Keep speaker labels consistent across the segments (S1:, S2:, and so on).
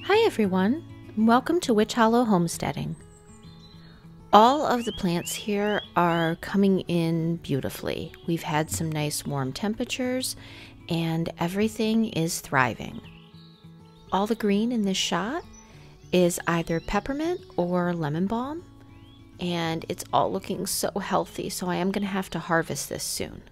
S1: Hi everyone, and welcome to Witch Hollow Homesteading. All of the plants here are coming in beautifully. We've had some nice warm temperatures and everything is thriving. All the green in this shot is either peppermint or lemon balm, and it's all looking so healthy, so I am going to have to harvest this soon.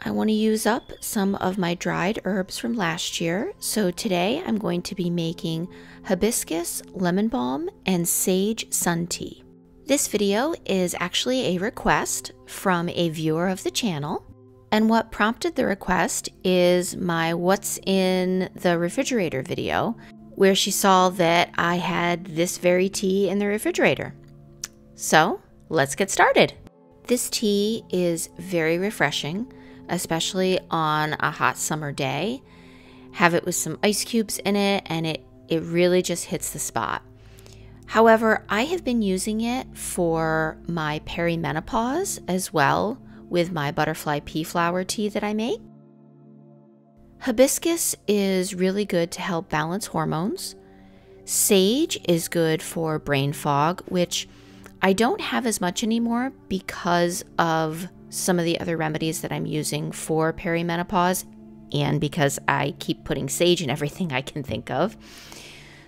S1: I want to use up some of my dried herbs from last year, so today I'm going to be making hibiscus, lemon balm, and sage sun tea. This video is actually a request from a viewer of the channel, and what prompted the request is my What's in the Refrigerator video, where she saw that I had this very tea in the refrigerator. So let's get started. This tea is very refreshing, especially on a hot summer day. Have it with some ice cubes in it, and it really just hits the spot. However, I have been using it for my perimenopause as well with my butterfly pea flower tea that I make. Hibiscus is really good to help balance hormones. Sage is good for brain fog, which I don't have as much anymore because of some of the other remedies that I'm using for perimenopause, and because I keep putting sage in everything I can think of.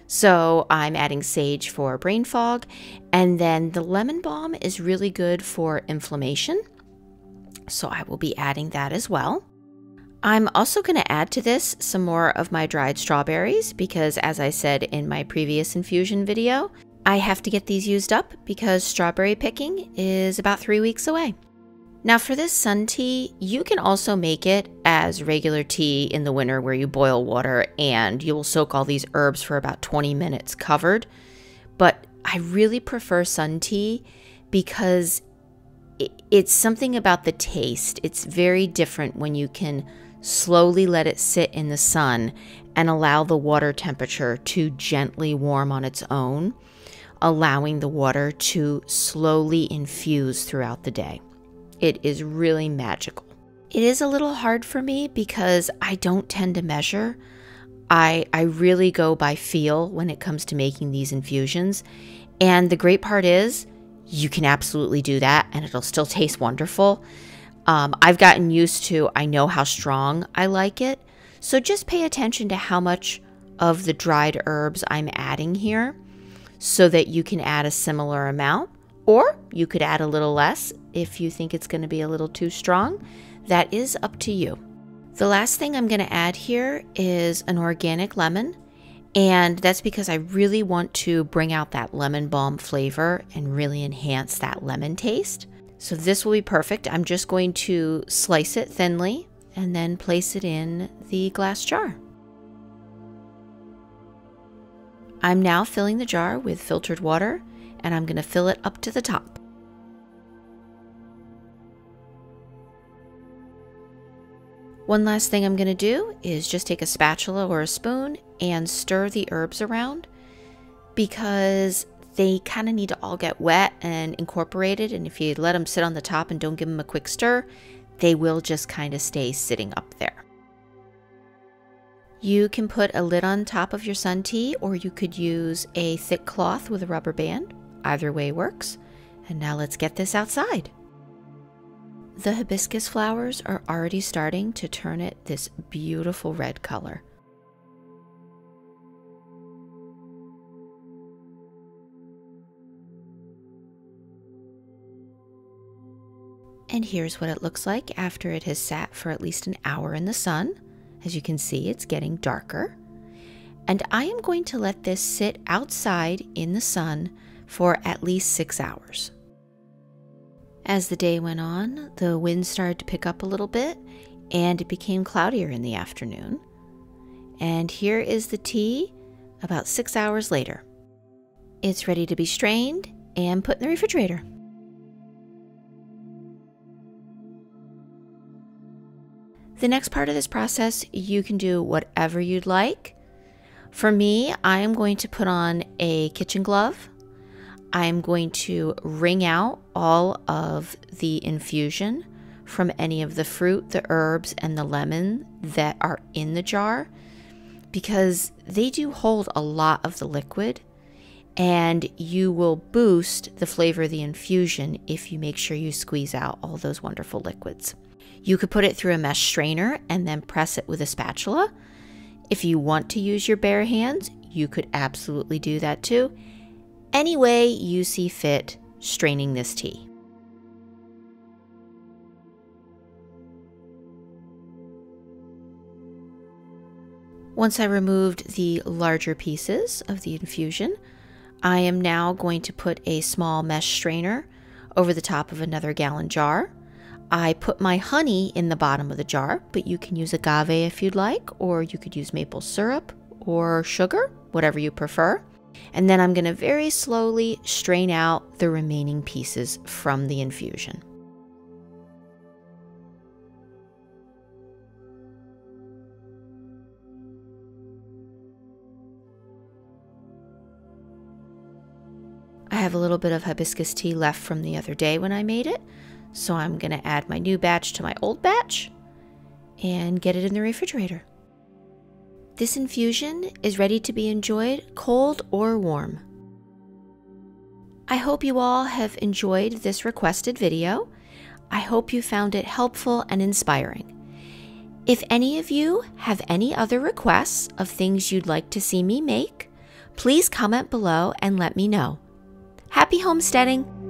S1: So I'm adding sage for brain fog, and then the lemon balm is really good for inflammation, so I will be adding that as well. I'm also going to add to this some more of my dried strawberries because, as I said in my previous infusion video, I have to get these used up because strawberry picking is about 3 weeks away. Now for this sun tea, you can also make it as regular tea in the winter where you boil water and you will soak all these herbs for about 20 minutes covered. But I really prefer sun tea because it's something about the taste. It's very different when you can slowly let it sit in the sun and allow the water temperature to gently warm on its own, allowing the water to slowly infuse throughout the day. It is really magical. It is a little hard for me because I don't tend to measure. I really go by feel when it comes to making these infusions. And the great part is you can absolutely do that and it'll still taste wonderful. I've gotten used to, I know how strong I like it. So just pay attention to how much of the dried herbs I'm adding here so that you can add a similar amount. Or you could add a little less if you think it's going to be a little too strong. That is up to you. The last thing I'm going to add here is an organic lemon. And that's because I really want to bring out that lemon balm flavor and really enhance that lemon taste. So this will be perfect. I'm just going to slice it thinly and then place it in the glass jar. I'm now filling the jar with filtered water, and I'm going to fill it up to the top. One last thing I'm going to do is just take a spatula or a spoon and stir the herbs around because they kind of need to all get wet and incorporated, and if you let them sit on the top and don't give them a quick stir, they will just kind of stay sitting up there. You can put a lid on top of your sun tea, or you could use a thick cloth with a rubber band. Either way works. And now let's get this outside. The hibiscus flowers are already starting to turn it this beautiful red color. And here's what it looks like after it has sat for at least an hour in the sun. As you can see, it's getting darker. And I am going to let this sit outside in the sun for at least 6 hours. As the day went on, the wind started to pick up a little bit and it became cloudier in the afternoon. And here is the tea about 6 hours later. It's ready to be strained and put in the refrigerator. The next part of this process, you can do whatever you'd like. For me, I am going to put on a kitchen glove. I'm going to wring out all of the infusion from any of the fruit, the herbs, and the lemon that are in the jar, because they do hold a lot of the liquid, and you will boost the flavor of the infusion if you make sure you squeeze out all those wonderful liquids. You could put it through a mesh strainer and then press it with a spatula. If you want to use your bare hands, you could absolutely do that too. Any way you see fit straining this tea. Once I removed the larger pieces of the infusion, I am now going to put a small mesh strainer over the top of another gallon jar. I put my honey in the bottom of the jar, but you can use agave if you'd like, or you could use maple syrup or sugar, whatever you prefer. And then I'm going to very slowly strain out the remaining pieces from the infusion. I have a little bit of hibiscus tea left from the other day when I made it, so I'm going to add my new batch to my old batch and get it in the refrigerator. This infusion is ready to be enjoyed cold or warm. I hope you all have enjoyed this requested video. I hope you found it helpful and inspiring. If any of you have any other requests of things you'd like to see me make, please comment below and let me know. Happy homesteading!